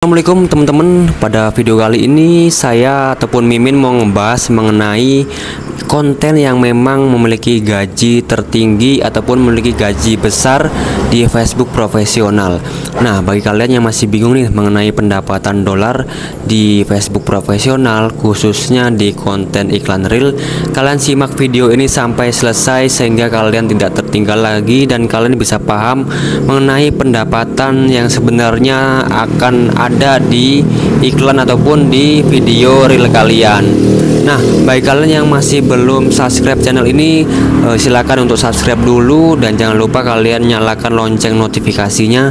Assalamualaikum teman-teman. Pada video kali ini saya ataupun Mimin mau ngebahas mengenai konten yang memang memiliki gaji tertinggi ataupun memiliki gaji besar di Facebook profesional. Nah, bagi kalian yang masih bingung nih mengenai pendapatan dolar di Facebook profesional, khususnya di konten iklan reel, kalian simak video ini sampai selesai sehingga kalian tidak tertinggal lagi dan kalian bisa paham mengenai pendapatan yang sebenarnya akan ada di iklan ataupun di video reel kalian. Nah, bagi kalian yang masih belum subscribe channel ini, silakan untuk subscribe dulu dan jangan lupa kalian nyalakan lonceng notifikasinya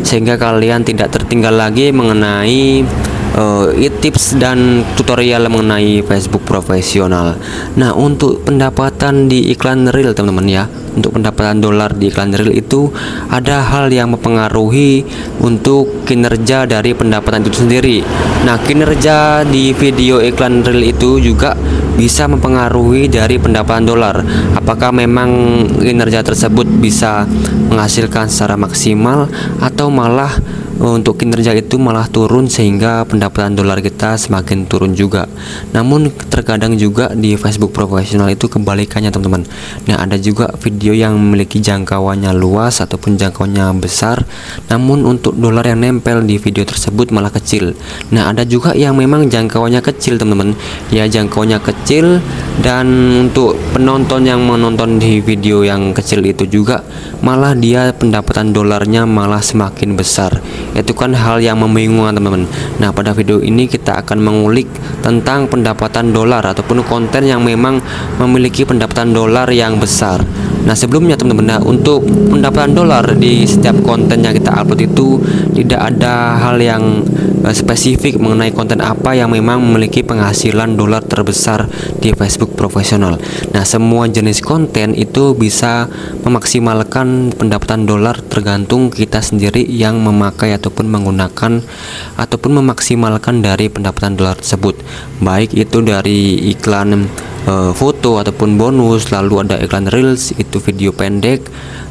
sehingga kalian tidak tertinggal lagi mengenai tips dan tutorial mengenai Facebook profesional. Nah, untuk pendapatan di iklan reel teman-teman ya, untuk pendapatan dolar di iklan reel itu ada hal yang mempengaruhi untuk kinerja dari pendapatan itu sendiri. Nah, kinerja di video iklan reel itu juga bisa mempengaruhi dari pendapatan dolar. Apakah memang kinerja tersebut bisa menghasilkan secara maksimal atau malah untuk kinerja itu malah turun sehingga pendapatan dolar kita semakin turun juga. Namun terkadang juga di Facebook profesional itu kebalikannya teman-teman. Nah, ada juga video yang memiliki jangkauannya luas ataupun jangkauannya besar, namun untuk dolar yang nempel di video tersebut malah kecil. Nah, ada juga yang memang jangkauannya kecil teman-teman, ya jangkauannya kecil, dan untuk penonton yang menonton di video yang kecil itu juga malah dia pendapatan dolarnya malah semakin besar. Itu kan hal yang membingungkan teman-teman. Nah, pada video ini kita akan mengulik tentang pendapatan dolar ataupun konten yang memang memiliki pendapatan dolar yang besar. Nah, sebelumnya teman-teman, untuk pendapatan dolar di setiap konten yang kita upload itu tidak ada hal yang spesifik mengenai konten apa yang memang memiliki penghasilan dolar terbesar di Facebook profesional. Nah, semua jenis konten itu bisa memaksimalkan pendapatan dolar tergantung kita sendiri yang memakai ataupun menggunakan ataupun memaksimalkan dari pendapatan dolar tersebut, baik itu dari iklan foto ataupun bonus, lalu ada iklan reels itu video pendek,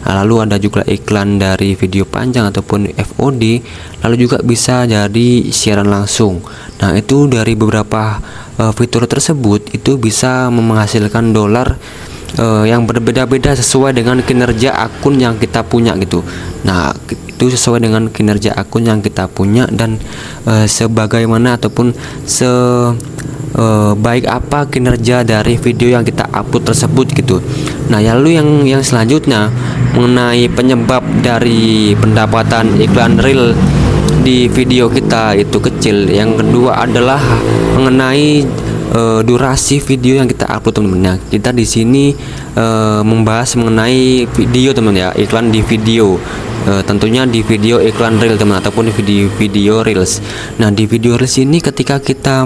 lalu ada juga iklan dari video panjang ataupun FOD, lalu juga bisa jadi siaran langsung. Nah, itu dari beberapa fitur tersebut itu bisa menghasilkan dolar yang berbeda-beda sesuai dengan kinerja akun yang kita punya gitu. Nah, itu sesuai dengan kinerja akun yang kita punya dan sebagaimana ataupun baik apa kinerja dari video yang kita upload tersebut gitu. Nah, lalu yang selanjutnya mengenai penyebab dari pendapatan iklan reel di video kita itu kecil. Yang kedua adalah mengenai durasi video yang kita upload teman-teman. Kita di sini membahas mengenai video teman ya, iklan di video. Tentunya di video iklan reel teman ataupun video reels. Nah, di video reels ini ketika kita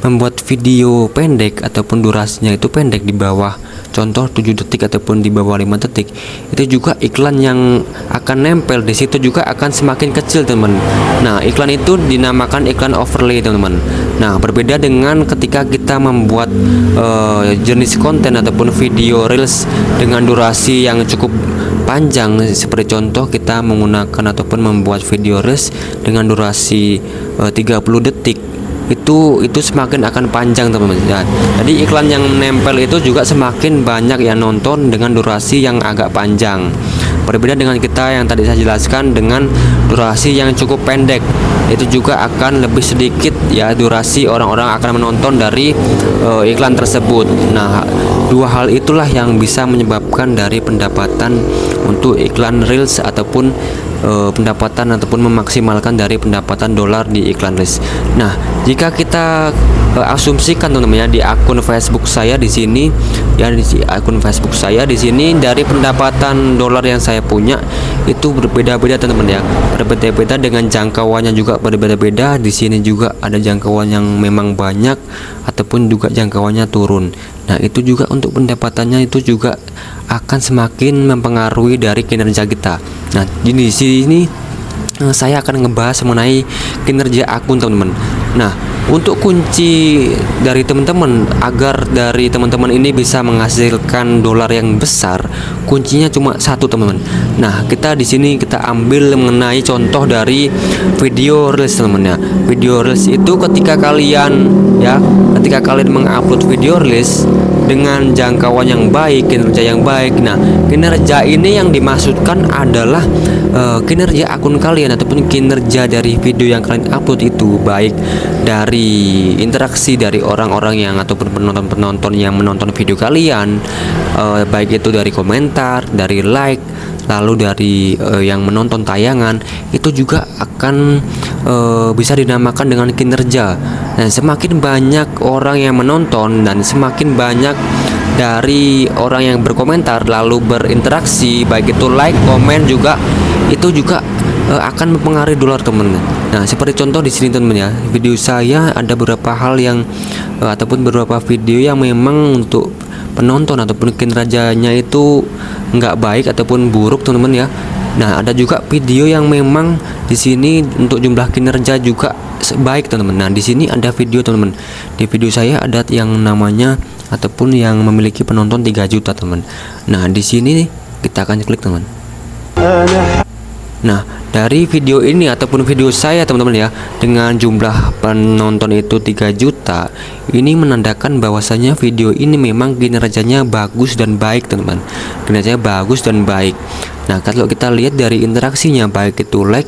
membuat video pendek ataupun durasinya itu pendek di bawah contoh 7 detik ataupun di bawah 5 detik, itu juga iklan yang akan nempel di situ juga akan semakin kecil teman. Nah, iklan itu dinamakan iklan overlay teman-teman. Nah, berbeda dengan ketika kita membuat jenis konten ataupun video reels dengan durasi yang cukup panjang, seperti contoh kita menggunakan ataupun membuat video reels dengan durasi 30 detik, itu semakin akan panjang teman-teman. Jadi iklan yang menempel itu juga semakin banyak yang nonton dengan durasi yang agak panjang. Berbeda dengan kita yang tadi saya jelaskan dengan durasi yang cukup pendek, itu juga akan lebih sedikit ya durasi orang-orang akan menonton dari iklan tersebut. Nah, dua hal itulah yang bisa menyebabkan dari pendapatan untuk iklan reels ataupun pendapatan ataupun memaksimalkan dari pendapatan dolar di iklan reels. Nah, jika kita asumsikan teman-teman ya di akun Facebook saya di sini ya, di akun Facebook saya di sini dari pendapatan dolar yang saya punya itu berbeda-beda teman-teman ya, berbeda-beda dengan jangkauannya juga berbeda-beda. Di sini juga ada jangkauan yang memang banyak ataupun juga jangkauannya turun. Nah, itu juga untuk pendapatannya itu juga akan semakin mempengaruhi dari kinerja kita. Nah, di sini saya akan ngebahas mengenai kinerja akun teman-teman. Nah, untuk kunci dari teman-teman agar dari teman-teman ini bisa menghasilkan dolar yang besar, kuncinya cuma satu teman-teman. Nah, kita di sini kita ambil mengenai contoh dari video reels teman-teman ya. Video reels itu ketika kalian mengupload video reels dengan jangkauan yang baik, kinerja yang baik. Nah, kinerja ini yang dimaksudkan adalah kinerja akun kalian ataupun kinerja dari video yang kalian upload itu, baik dari interaksi dari orang-orang yang ataupun penonton-penonton yang menonton video kalian, baik itu dari komentar, dari like, lalu dari yang menonton tayangan, itu juga akan bisa dinamakan dengan kinerja. Dan semakin banyak orang yang menonton dan semakin banyak dari orang yang berkomentar lalu berinteraksi, baik itu like, komen juga, itu juga akan mempengaruhi dolar teman. Nah, seperti contoh di sini teman ya, video saya ada beberapa hal yang ataupun beberapa video yang memang untuk penonton ataupun kinerjanya itu nggak baik ataupun buruk teman-teman ya. Nah, ada juga video yang memang di sini untuk jumlah kinerja juga baik teman-teman. Nah, di sini ada video teman-teman. Di video saya ada yang namanya ataupun yang memiliki penonton 3 juta teman. Nah, di sini kita akan klik teman. Nah, dari video ini ataupun video saya teman-teman ya, dengan jumlah penonton itu 3 juta, ini menandakan bahwasanya video ini memang kinerjanya bagus dan baik teman-teman. Kinerjanya bagus dan baik. Nah, kalau kita lihat dari interaksinya, baik itu like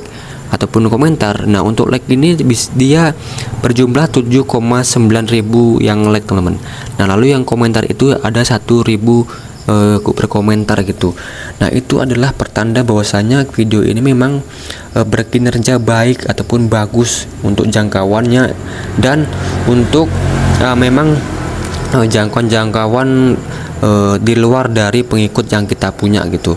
ataupun komentar. Nah, untuk like ini dia berjumlah 7,9 ribu yang like teman-teman. Nah, lalu yang komentar itu ada 1.000 berkomentar gitu. Nah, itu adalah pertanda bahwasanya video ini memang berkinerja baik ataupun bagus untuk jangkauannya dan untuk memang jangkauan di luar dari pengikut yang kita punya gitu.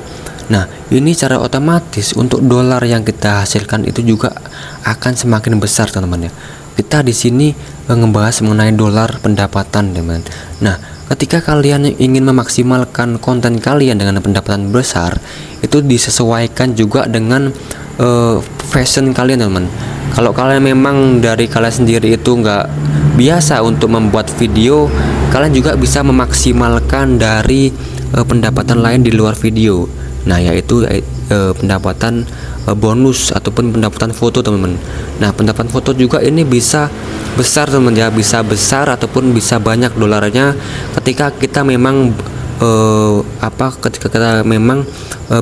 Nah, ini secara otomatis untuk dolar yang kita hasilkan itu juga akan semakin besar teman-teman ya. Kita di sini ngebahas mengenai dolar pendapatan teman. Nah, ketika kalian ingin memaksimalkan konten kalian dengan pendapatan besar, itu disesuaikan juga dengan fashion kalian teman. Kalau kalian memang dari kalian sendiri itu nggak biasa untuk membuat video, kalian juga bisa memaksimalkan dari pendapatan lain di luar video. Nah, yaitu pendapatan bonus ataupun pendapatan foto teman-teman. Nah, pendapatan foto juga ini bisa besar teman ya, bisa besar ataupun bisa banyak dolarnya ketika kita memang ketika kita memang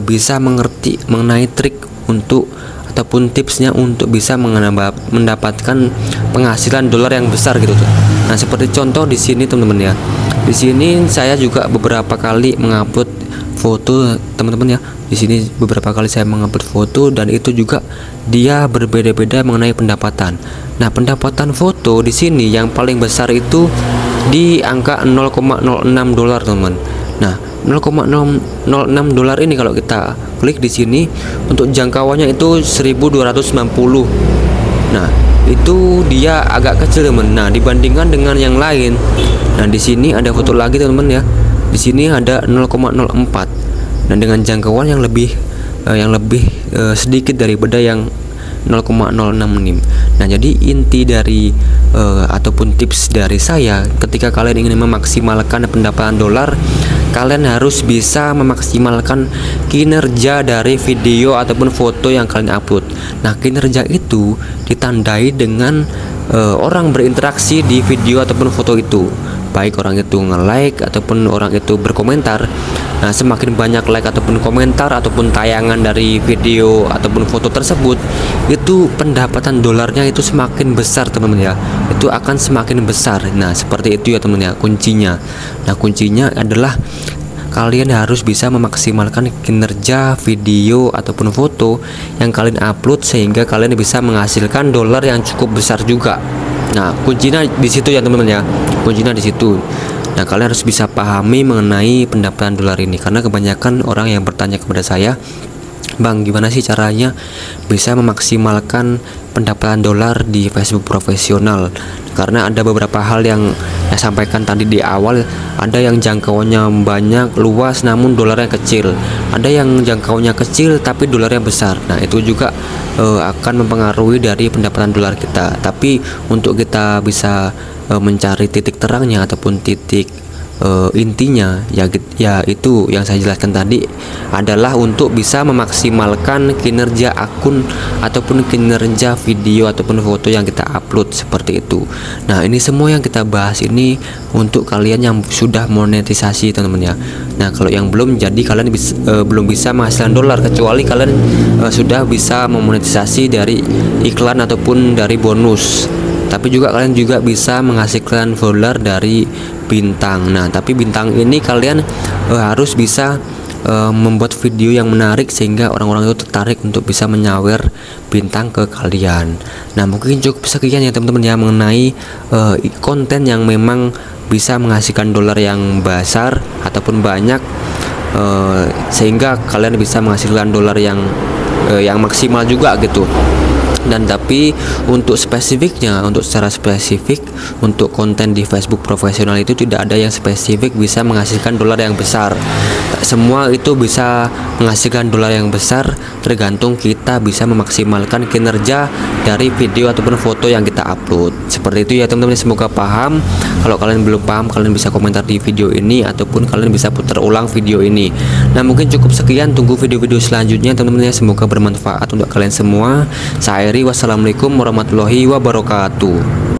bisa mengerti mengenai trik untuk ataupun tipsnya untuk bisa mendapatkan penghasilan dolar yang besar gitu tuh. Nah, seperti contoh di sini teman-teman ya. Di sini saya juga beberapa kali mengupload foto teman-teman ya. Di sini beberapa kali saya mengupload foto dan itu juga dia berbeda-beda mengenai pendapatan. Nah, pendapatan foto di sini yang paling besar itu di angka 0,06 dolar teman. Nah, 0,006 dolar ini kalau kita klik di sini untuk jangkauannya itu 1290. Nah, itu dia agak kecil teman. Nah, dibandingkan dengan yang lain. Nah, di sini ada foto lagi teman-teman ya. Di sini ada 0,04 dan dengan jangkauan yang lebih sedikit daripada yang 0,066. Nah, jadi inti dari ataupun tips dari saya ketika kalian ingin memaksimalkan pendapatan dolar, kalian harus bisa memaksimalkan kinerja dari video ataupun foto yang kalian upload. Nah, kinerja itu ditandai dengan orang berinteraksi di video ataupun foto itu, baik orang itu nge-like ataupun orang itu berkomentar. Nah, semakin banyak like ataupun komentar ataupun tayangan dari video ataupun foto tersebut, itu pendapatan dolarnya itu semakin besar teman-teman ya. Itu akan semakin besar. Nah, seperti itu ya teman ya kuncinya. Nah, kuncinya adalah kalian harus bisa memaksimalkan kinerja video ataupun foto yang kalian upload sehingga kalian bisa menghasilkan dolar yang cukup besar juga. Nah, kuncinya di situ ya teman-teman ya. Kuncinya di situ. Nah, kalian harus bisa pahami mengenai pendapatan dolar ini karena kebanyakan orang yang bertanya kepada saya, "Bang, gimana sih caranya bisa memaksimalkan pendapatan dolar di Facebook profesional. Karena ada beberapa hal yang saya sampaikan tadi di awal, ada yang jangkauannya banyak, luas, namun dolarnya kecil. Ada yang jangkauannya kecil tapi dolarnya besar. Nah, itu juga akan mempengaruhi dari pendapatan dolar kita. Tapi untuk kita bisa mencari titik terangnya ataupun titik intinya, ya itu yang saya jelaskan tadi adalah untuk bisa memaksimalkan kinerja akun ataupun kinerja video ataupun foto yang kita upload seperti itu. Nah, ini semua yang kita bahas ini untuk kalian yang sudah monetisasi, teman-teman ya. Nah, kalau yang belum, jadi kalian belum bisa menghasilkan dolar kecuali kalian sudah bisa memonetisasi dari iklan ataupun dari bonus. Tapi juga kalian juga bisa menghasilkan dolar dari bintang. Nah, tapi bintang ini kalian harus bisa membuat video yang menarik sehingga orang-orang itu tertarik untuk bisa menyawer bintang ke kalian. Nah, mungkin cukup sekian ya teman-teman ya mengenai konten yang memang bisa menghasilkan dolar yang besar ataupun banyak, sehingga kalian bisa menghasilkan dolar yang maksimal juga gitu. Dan tapi untuk spesifiknya, untuk secara spesifik untuk konten di Facebook profesional itu tidak ada yang spesifik bisa menghasilkan dolar yang besar. Semua itu bisa menghasilkan dolar yang besar, tergantung kita bisa memaksimalkan kinerja dari video ataupun foto yang kita upload. Seperti itu ya teman-teman, semoga paham. Kalau kalian belum paham, kalian bisa komentar di video ini ataupun kalian bisa putar ulang video ini. Nah, mungkin cukup sekian, tunggu video-video selanjutnya teman-teman ya, semoga bermanfaat untuk kalian semua. Saya Eri, wassalamualaikum warahmatullahi wabarakatuh.